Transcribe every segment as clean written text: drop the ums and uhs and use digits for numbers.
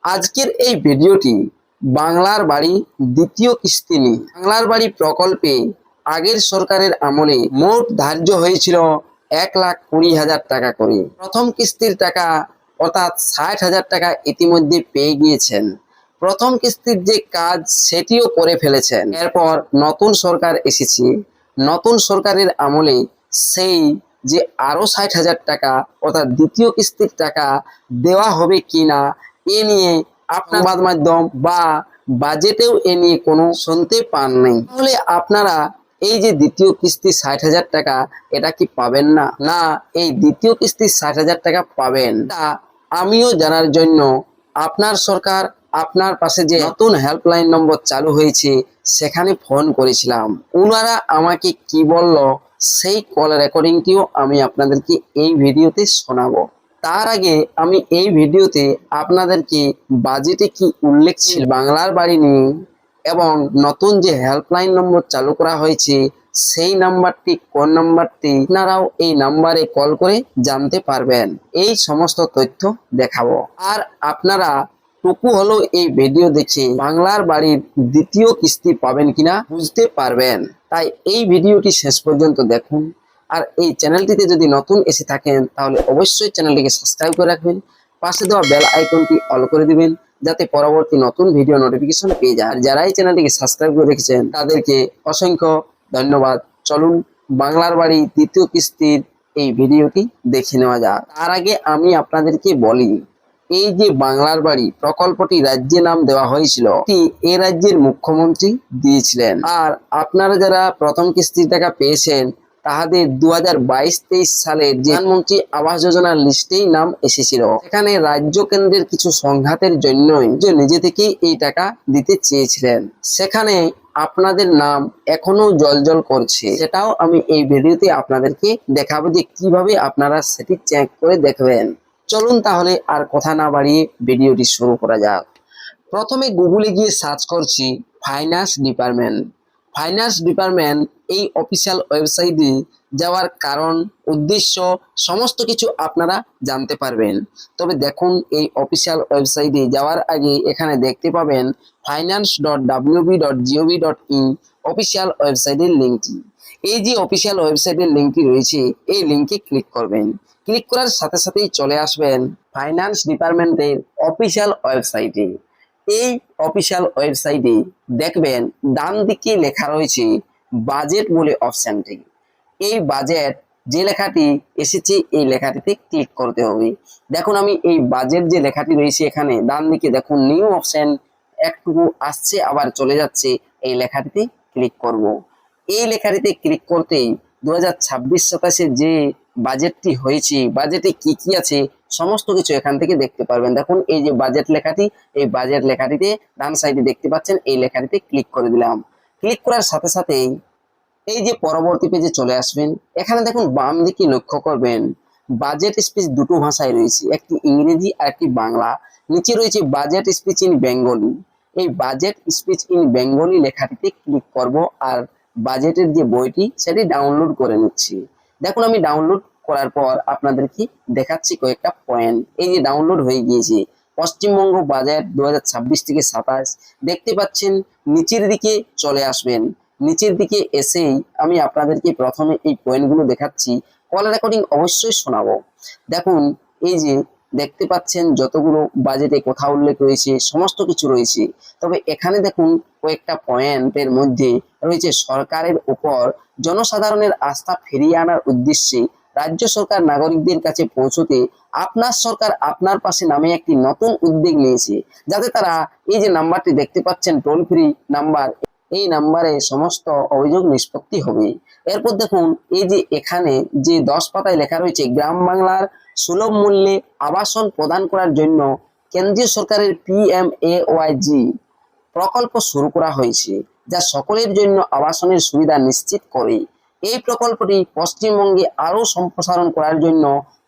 আজকের এই ভিডিওটি বাংলার বাড়ি দ্বিতীয় কিস্তি নিয়ে। বাংলার বাড়ি প্রকল্পে আগের সরকারের আমলে মোট ধার্য হয়েছিল 1,20,000 টাকা করে। প্রথম কিস্তির টাকা অর্থাৎ 60,000 টাকা ইতিমধ্যে পেয়ে গিয়েছেন। প্রথম কিস্তির যে কাজ সেটিও করে ফেলেছেন। এরপর নতুন সরকার এসেছে, নতুন সরকারের আমলে সেই যে আরো 60,000 টাকা অর্থাৎ দ্বিতীয় কিস্তির টাকা দেওয়া হবে কিনা এ নিয়ে আপনার সংবাদ মাধ্যম বা বাজেটেও এ নিয়ে কোনো শুনতে পান নাই। তাহলে আপনারা এই যে দ্বিতীয় কিস্তি 60,000 টাকা এটা কি পাবেন না? না, এই দ্বিতীয় কিস্তি 60,000 টাকা পাবেন। তা আমিও জানার জন্য আপনার সরকার আপনার পাশে যে নতুন হেল্পলাইন নম্বর চালু হয়েছে সেখানে ফোন করেছিলাম। ওনারা আমাকে কি বলল সেই কল রেকর্ডিংটিও আমি আপনাদেরকে এই ভিডিওতে শোনাবো। তার আগে আমি এই ভিডিওতে আপনাদেরকে বাজেটে কি উল্লেখ ছিল বাংলার বাড়ি নিয়ে এবং নতুন যে হেল্পলাইন নম্বর চালু করা হয়েছে সেই নাম্বারটি কোন নাম্বারটি আপনারাও এই নাম্বারে কল করে জানতে পারবেন। এই সমস্ত তথ্য দেখাবো। আর আপনারা টুকু হলো এই ভিডিও দেখে বাংলার বাড়ির দ্বিতীয় কিস্তি পাবেন কিনা বুঝতে পারবেন। তাই এই ভিডিওটি শেষ পর্যন্ত দেখুন। আর এই চ্যানেলটিতে যদি নতুন এসে থাকেন তাহলে অবশ্যই চ্যানেলটিকে সাবস্ক্রাইব করে রাখবেন, পাশে দেওয়া বেল আইকনটি অল করে দিবেন যাতে পরবর্তী নতুন ভিডিও নোটিফিকেশন পেয়ে যায়। আর যারা এই চ্যানেলটিকে সাবস্ক্রাইব করে রেখেছেন তাদেরকে অসংখ্য ধন্যবাদ। চলুন বাংলার বাড়ি দ্বিতীয় কিস্তির এই ভিডিওটি দেখে নেওয়া যাক। তার আগে আমি আপনাদেরকে বলি, এই যে বাংলার বাড়ি প্রকল্পটি রাজ্যে নাম দেওয়া হয়েছিল এ রাজ্যের মুখ্যমন্ত্রী দিয়েছিলেন। আর আপনারা যারা প্রথম কিস্তির টাকা পেয়েছেন তাহাদের 2022-23 সালের প্রধানমন্ত্রী আবাস যোজনার লিস্টেই নাম এসেছিল। এখানে রাজ্য কেন্দ্রের কিছু সংঘাতের জন্যই যে নিজে থেকেই এই টাকা দিতে চেয়েছিলেন, সেখানে আপনাদের নাম এখনো জলজল করছে। সেটাও আমি এই ভিডিওতে আপনাদেরকে দেখাবো যে কিভাবে আপনারা সেটি চেক করে দেখবেন। চলুন তাহলে আর কথা না বাড়িয়ে ভিডিওটি শুরু করা যাক। প্রথমে গুগলে গিয়ে সার্চ করছি ফাইন্যান্স ডিপার্টমেন্ট। ফাইন্যান্স ডিপার্টমেন্ট এই অফিসিয়াল ওয়েবসাইটে যাওয়ার কারণ, উদ্দেশ্য সমস্ত কিছু আপনারা জানতে পারবেন। তবে দেখুন, এই অফিসিয়াল ওয়েবসাইটে যাওয়ার আগে এখানে দেখতে পাবেন finance.wb.gov.in অফিসিয়াল ওয়েবসাইটের লিঙ্কটি। এই যে অফিসিয়াল ওয়েবসাইটের লিঙ্কটি রয়েছে এই লিঙ্কে ক্লিক করবেন। ক্লিক করার সাথে সাথেই চলে আসবেন ফাইন্যান্স ডিপার্টমেন্টের অফিসিয়াল ওয়েবসাইটে। এই অফিসিয়াল ওয়েবসাইটে দেখবেন ডান দিকে লেখা রয়েছে বাজেট বলে অপশনটি। এই বাজেট যে লেখাটি এসেছে এই লেখাটিতে ক্লিক করতে হবে। দেখুন, আমি এই বাজেট যে লেখাটি রয়েছে এখানে ডান দিকে দেখুন নিউ অপশন একটুকু আসছে আবার চলে যাচ্ছে, এই লেখাটিতে ক্লিক করব। এই লেখাটিতে ক্লিক করতেই 2026-27 যে বাজেটটি হয়েছে, বাজেটে কি কি আছে সমস্ত কিছু এখান থেকে দেখতে পারবেন। দেখুন এই যে বাজেট লেখাটি, এই বাজেট লেখাটিতে ডান সাইডে দেখতে পাচ্ছেন, এই লেখাটিতে ক্লিক করে দিলাম। ক্লিক করার সাথে সাথেই এই যে পরবর্তী পেজে চলে আসবেন। এখানে দেখুন বাম দিকে লক্ষ্য করবেন বাজেট স্পিচ দুটো ভাষায় রয়েছে, একটি ইংরেজি আর একটি বাংলা। নিচে রয়েছে বাজেট স্পিচ ইন বেঙ্গলি। এই বাজেট স্পিচ ইন বেঙ্গলি লেখাটিতে ক্লিক করব আর বাজেটের যে বইটি সেটি ডাউনলোড করে নিচ্ছি। দেখুন আমি ডাউনলোড করার পর আপনাদেরকে দেখাচ্ছি কয়েকটা পয়েন্ট। এই যে ডাউনলোড হয়ে গিয়েছে পশ্চিমবঙ্গ বাজেট 2026-27 দেখতে পাচ্ছেন। নিচের দিকে চলে আসবেন। নিচের দিকে এসেই আমি আপনাদেরকে প্রথমে এই পয়েন্টগুলো দেখাচ্ছি, কল রেকর্ডিং অবশ্যই শোনাবো। দেখুন এই যে দেখতে পাচ্ছেন যতগুলো বাজেটে কথা উল্লেখ রয়েছে সমস্ত কিছু রয়েছে। তবে এখানে দেখুন কয়েকটা পয়েন্টের মধ্যে রয়েছে সরকারের উপর জনসাধারণের আস্থা ফিরিয়ে আনার উদ্দেশ্যে রাজ্য সরকার নাগরিকদের কাছে পৌঁছতে আপনার সরকার আপনার পাশে নামে একটি নতুন উদ্যোগ নিয়েছে, যাতে তারা এই যে নাম্বারটি দেখতে পাচ্ছেন টোল ফ্রি নাম্বার, এই নাম্বারে সমস্ত অভিযোগ নিষ্পত্তি হবে। এরপর দেখুন এই যে এখানে যে 10 পাতায় লেখা রয়েছে গ্রাম বাংলার সুলভ মূল্যে আবাসন প্রদান করার জন্য কেন্দ্রীয় সরকারের PMAYG প্রকল্প শুরু করা হয়েছে, যা সকলের জন্য আবাসনের সুবিধা নিশ্চিত করে। এই প্রকল্পটি পশ্চিমবঙ্গে আরও সম্প্রসারণ করার জন্য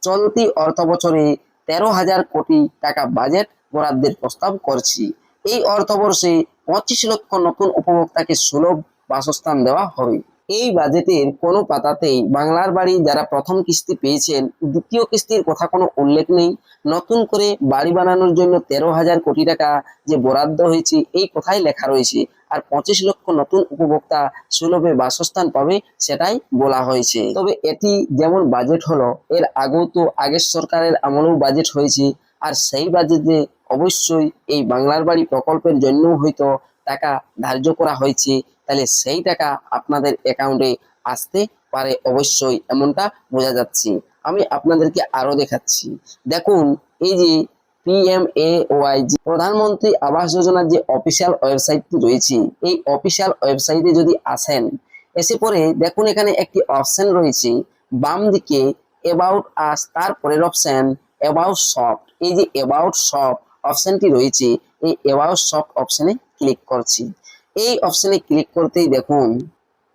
চলতি অর্থবছরে 13,000 কোটি টাকা বাজেট বরাদ্দের প্রস্তাব করছি। এই অর্থবর্ষে 25 লক্ষ নতুন উপভোক্তাকে সুলভ বাসস্থান দেওয়া হবে। এই বাজেটের কোনো পাতাতেই বাংলার বাড়ি যারা প্রথম কিস্তি পেয়েছেন দ্বিতীয় কিস্তির কথা কোনো উল্লেখ নেই। নতুন করে বাড়ি বানানোর জন্য 13,000 কোটি টাকা যে বরাদ্দ হয়েছে এই কথাই লেখা রয়েছে। আর 25 লক্ষ নতুন উপভোক্তা সুলভে বাসস্থান পাবে সেটাই বলা হয়েছে। তবে এটি যেমন বাজেট হলো, এর আগেও তো আগের সরকারের আমলেও বাজেট হয়েছে। আর সেই বাজেটে অবশ্যই এই বাংলার বাড়ি প্রকল্পের জন্য হয়তো টাকা ধার্য করা হয়েছে, তাহলে সেই টাকা আপনাদের অ্যাকাউন্টে আসতে পারে অবশ্যই, এমনটা বোঝা যাচ্ছে। আমি আপনাদেরকে আরো দেখাচ্ছি। দেখুন, এই যে PMAY প্রধানমন্ত্রী আবাস যোজনার যে অফিসিয়াল ওয়েবসাইটটি রয়েছে, এই অফিসিয়াল ওয়েবসাইটে যদি আসেন, এসে পরে দেখুন এখানে একটি অপশন রয়েছে বাম দিকে অ্যাবাউট আস, তারপরের অপশন অ্যাবাউট শপ। এই যে অ্যাবাউট শপ অপশনটি রয়েছে, এই অ্যাবাউট শপ অপশনে ক্লিক করছি। এই অপশনে ক্লিক করতেই দেখুন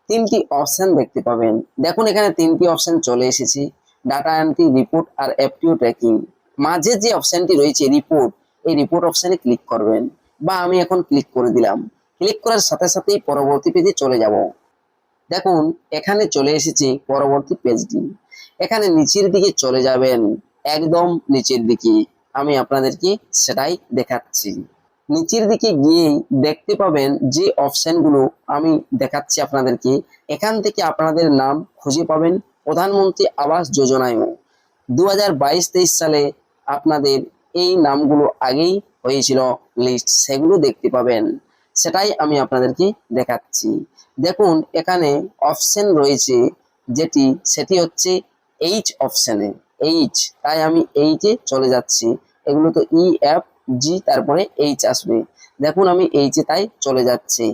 তিনটি অপশন দেখতে পাবেন। দেখুন এখানে তিনটি অপশন চলে এসেছে, ডাটা এন্ট্রি, রিপোর্ট আর অ্যাপটিউ ট্র্যাকিং। মাঝে যে অপশনটি রয়েছে রিপোর্ট, এই রিপোর্ট অপশনে ক্লিক করবেন, বা আমি এখন ক্লিক করে দিলাম। ক্লিক করার সাথে সাথেই পরবর্তী পেজে চলে যাব। দেখুন এখানে চলে এসেছে পরবর্তী পেজটি। এখানে নিচের দিকে চলে যাবেন, একদম নিচের দিকে। আমি আপনাদেরকে সেটাই দেখাচ্ছি। নিচের দিকে গিয়েই দেখতে পাবেন যে অপশনগুলো আমি দেখাচ্ছি আপনাদেরকে, এখান থেকে আপনাদের নাম খুঁজে পাবেন প্রধানমন্ত্রী আবাস যোজনায়ও। 2022-23 সালে আপনাদের এই নামগুলো আগেই হয়েছিল লিস্ট, সেগুলো দেখতে পাবেন। সেটাই আমি আপনাদেরকে দেখাচ্ছি। দেখুন এখানে অপশন রয়েছে সেটি হচ্ছে এইচ অপশনে, এইচ, তাই আমি এইচে চলে যাচ্ছি। এগুলো তো EFG তারপরে এইচ আসবে। দেখুন আমি এইচে তাই চলে যাচ্ছি।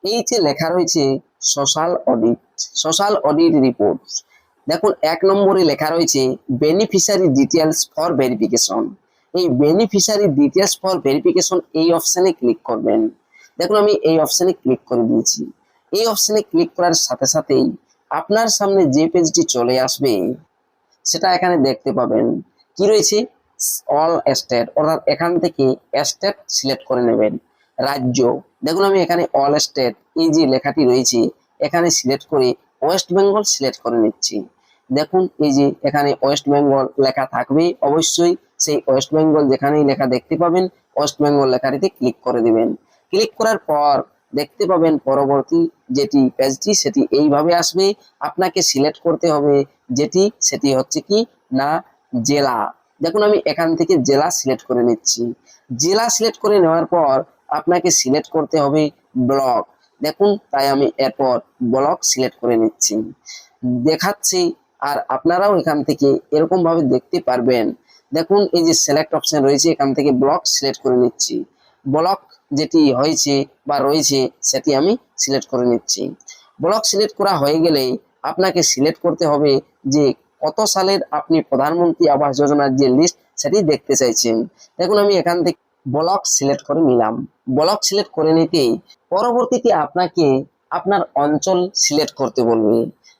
এইচে লেখা রয়েছে social audit, social audit report. দেখুন 1 নম্বরে লেখা রয়েছে বেনিফিশিয়ারি ডিটেলস ফর ভেরিফিকেশন। এই বেনিফিশিয়ারি ডিটেলস ফর ভেরিফিকেশন এই অপশনে ক্লিক করবেন। দেখুন আমি এই অপশনে ক্লিক করে দিয়েছি। এই অপশনে ক্লিক করার সাথে সাথেই আপনার সামনে যে পেজটি চলে আসবে সেটা এখানে দেখতে পাবেন। কি রয়েছে? অল স্টেট, অর্থাৎ এখান থেকে স্টেট সিলেক্ট করে নেবেন। রাজ্য, দেখুন আমি এখানে অল স্টেট এই যে লেখাটি রয়েছে এখানে সিলেক্ট করে ওয়েস্ট বেঙ্গল সিলেক্ট করে নিচ্ছি। দেখুন এই যে এখানে ওয়েস্ট বেঙ্গল লেখা থাকবে অবশ্যই, সেই ওয়েস্ট বেঙ্গল যেখানেই লেখা দেখতে পাবেন ওয়েস্ট বেঙ্গল লেখাটিতে ক্লিক করে দিবেন। ক্লিক করার পর দেখতে পাবেন পরবর্তী যেটি পেজটি সেটি এইভাবে আসবে। আপনাকে সিলেক্ট করতে হবে সেটি হচ্ছে কি না জেলা। দেখুন আমি এখান থেকে জেলা সিলেক্ট করে নিচ্ছি। জেলা সিলেক্ট করে নেওয়ার পর আপনাকে সিলেক্ট করতে হবে ব্লক। দেখুন তাই আমি এরপর ব্লক সিলেক্ট করে নিচ্ছি, দেখাচ্ছি। আর আপনারাও এখান থেকে এরকম ভাবে দেখতে পারবেন। দেখুন এই যে সিলেক্ট অপশন রয়েছে, এখান থেকে ব্লক সিলেক্ট করে নিচ্ছি। ব্লক যেটি হয়েছে বা রয়েছে সেটি আমি সিলেক্ট করে নিচ্ছি। ব্লক সিলেক্ট করা হয়ে গেলে আপনাকে সিলেক্ট করতে হবে যে কত সালের আপনি প্রধানমন্ত্রী আবাস যোজনার যে লিস্ট সেটি দেখতে চাইছেন। দেখুন আমি এখান থেকে ব্লক সিলেক্ট করে নিলাম। ব্লক সিলেক্ট করে নিতেই পরবর্তীতে আপনাকে আপনার অঞ্চল সিলেক্ট করতে বলবে।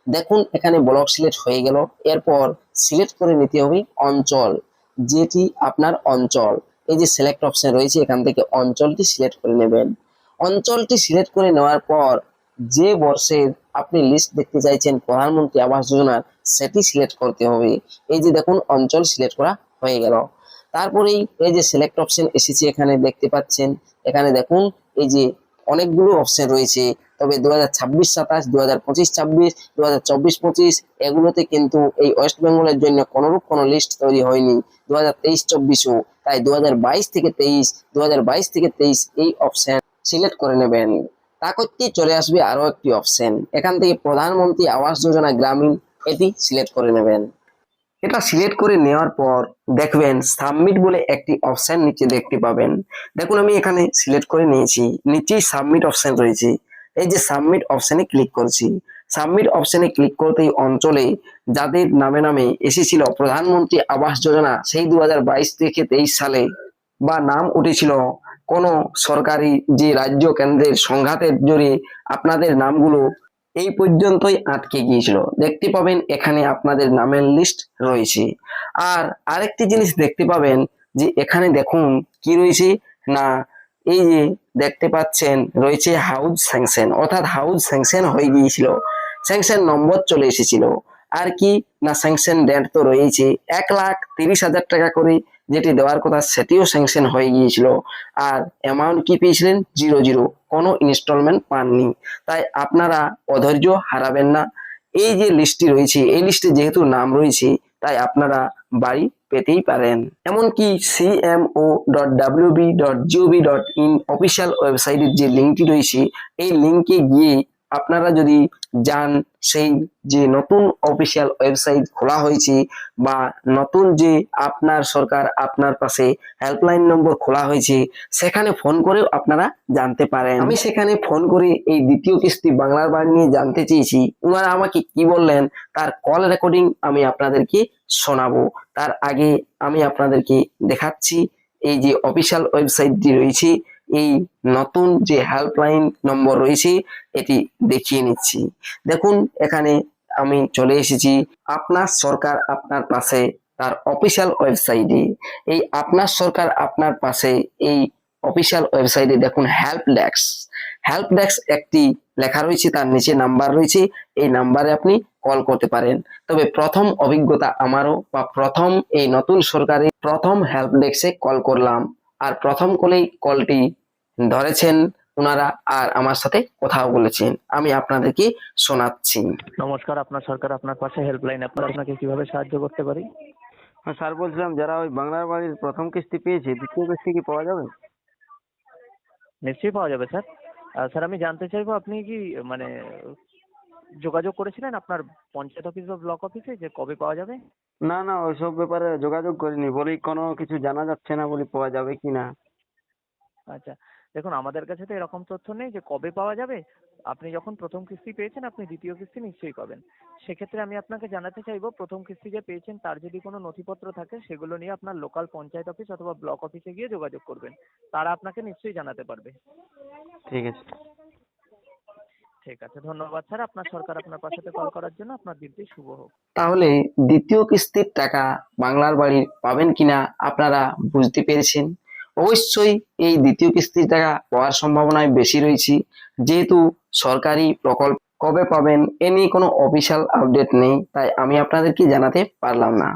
দেখুন এখানে ব্লক সিলেক্ট হয়ে গেল। এরপর সিলেক্ট করে নিতে হবে অঞ্চল, যেটি আপনার অঞ্চল। এই যে সিলেক্ট অপশন রয়েছে এখান থেকে অঞ্চলটি সিলেক্ট করে নেবেন। অঞ্চলটি সিলেক্ট করে নেওয়ার পর যে বর্ষের আপনি লিস্ট দেখতে চাইছেন প্রধানমন্ত্রী আবাস যোজনার সেটি সিলেক্ট করতে হবে। এই যে দেখুন অঞ্চল সিলেক্ট করা হয়ে গেল। তারপরেই এই যে সিলেক্ট অপশন এসেছে এখানে দেখতে পাচ্ছেন। এখানে দেখুন এই যে অনেকগুলো অপশন রয়েছে, তবে 2026-27, 2025-26, 2024-25 এগুলোতে কিন্তু এই ওয়েস্ট বেঙ্গলের জন্য কোনোরূপ কোনো লিস্ট তৈরি হয়নি। 2023-24ও, তাই 2022 থেকে 23 এই অপশন সিলেক্ট করে নেবেন। তা করতেই চলে আসবে আরো একটি অপশন, এখান থেকে প্রধানমন্ত্রী আবাস যোজনা গ্রামীণ এটি সিলেক্ট করে নেবেন। এটা সিলেক্ট করে নেওয়ার পর দেখবেন সাবমিট বলে একটি অপশন নিচে দেখতে পাবেন। দেখুন আমি এখানে সিলেক্ট করে নিয়েছি, নিচেই সাবমিট অপশন রয়েছে। এই যে সাবমিট অপশনে ক্লিক করছি। সাবমিট অপশনে ক্লিক করতেই অঞ্চলে যাদের নামে নামে এসেছিল প্রধানমন্ত্রী আবাস যোজনা সেই 2022-23 সালে, বা নাম উঠেছিল কোনো সরকারি যে রাজ্য কেন্দ্রের সংঘাতের জোরে আপনাদের নামগুলো এই পর্যন্তই আটকে গিয়েছিল, দেখতে পাবেন এখানে আপনাদের নামের লিস্ট রয়েছে। আর আরেকটি জিনিস দেখতে পাবেন যে এখানে দেখুন কি রয়েছে না এই যে দেখতে পাচ্ছেন রয়েছে হাউস স্যাংশন, অর্থাৎ হাউস স্যাংশন হয়ে গিয়েছিল, স্যাংশন নম্বর চলে এসেছিল। আর কি না, স্যাংশন ডেট তো রয়েছে 1,30,000 টাকা করে, যেটি দেওয়ার কথা সেটিও স্যাংশন হয়ে গিয়েছিল। আর অ্যামাউন্ট কি পেয়েছিলেন? 0, কোনো ইনস্টলমেন্ট পাননি। তাই আপনারা অধৈর্য হারাবেন না। এই যে লিস্টটি রয়েছে, এই লিস্টে যেহেতু নাম রয়েছে, তাই আপনারা বাড়ি পেতেই পারেন। এমনকি cmo.wb.gov.in অফিসিয়াল ওয়েবসাইটের যে লিঙ্কটি রয়েছে, এই লিঙ্কে গিয়ে আপনারা যদি যান, সেই যে নতুন অফিসিয়াল ওয়েবসাইট খোলা হয়েছে বা নতুন যে আপনার সরকার আপনার পাশে হেল্পলাইন নম্বর খোলা হয়েছে, সেখানে ফোন করেও আপনারা জানতে পারেন। আমি সেখানে ফোন করে এই দ্বিতীয় কিস্তি বাংলার বাড়ি নিয়ে জানতে চেয়েছি। ওনারা আমাকে কি বললেন তার কল রেকর্ডিং আমি আপনাদেরকে শোনাবো। তার আগে আমি আপনাদেরকে দেখাচ্ছি এই যে অফিসিয়াল ওয়েবসাইটটি রয়েছে, এই নতুন যে হেল্পলাইন নম্বর রয়েছে এটি দেখিয়ে নিচ্ছি। দেখুন, এখানে আমি চলে এসেছি আপনার সরকার আপনার পাশে, তার অফিসিয়াল ওয়েবসাইটে। এই আপনার সরকার আপনার পাশে এই অফিসিয়াল ওয়েবসাইটে দেখুন হেল্প ডেস্ক একটি লেখা রয়েছে, তার নিচে নাম্বার রয়েছে, এই নাম্বারে আপনি কল করতে পারেন। তবে প্রথম অভিজ্ঞতা আমারও, বা প্রথম এই নতুন সরকারে প্রথম হেল্প ডেস্কে কল করলাম, আর প্রথম কলেই কলটি ধরেছেন ওনারা, আর আমার সাথে কথাও বলেছেন। আমি আপনাদেরকে শোনাচ্ছি। নমস্কার, আপনার সরকার আপনার পাশে হেল্পলাইন, আপনাকে কিভাবে সাহায্য করতে পারি? হ্যাঁ স্যার, বলছিলাম যারা ওই বাংলার বাড়ির প্রথম কিস্তি পেয়েছে, দ্বিতীয় কিস্তি কি পাওয়া যাবে? নিশ্চয়ই পাওয়া যাবে স্যার। স্যার, আমি জানতে চাইবো আপনি কি মানে যোগাযোগ করেছিলেন আপনার পঞ্চায়েত অফিস বা ব্লক অফিসে যে কবে পাওয়া যাবে? না না, ওইসব ব্যাপারে যোগাযোগ করিনি, বলি কোনো কিছু জানা যাচ্ছে না, বলি পাওয়া যাবে কি না। আচ্ছা, দেখুন আমাদের কাছে তো এরকম তথ্য নেই যে কবে পাওয়া যাবে। আপনি যখন প্রথম কিস্তি পেয়েছেন আপনি দ্বিতীয় কিস্তি নিশ্চয়ই পাবেন। সেক্ষেত্রে আমি আপনাকে জানাতে চাইবো, প্রথম কিস্তি যে পেয়েছেন তার যদি কোনো নথিপত্র থাকে সেগুলো নিয়ে আপনার লোকাল পঞ্চায়েত অফিস অথবা ব্লক অফিসে গিয়ে যোগাযোগ করবেন, তারা আপনাকে নিশ্চয়ই জানাতে পারবে। ঠিক আছে। ঠিক আছে, ধন্যবাদ স্যার। আপনার সরকার আপনার পাশে কল করার জন্য। আপনার দিনটি শুভ হোক। তাহলে দ্বিতীয় কিস্তির টাকা বাংলার বাড়ির পাবেন কিনা আপনারা বুঝতে পেরেছেন। অবশ্যই এই দ্বিতীয় কিস্তির টাকা পাওয়ার সম্ভাবনায় বেশি রয়েছে, যেহেতু সরকারি প্রকল্প কবে পাবেন এ নিয়ে কোনো অফিসিয়াল আপডেট নেই, তাই আমি আপনাদেরকে জানাতে পারলাম না।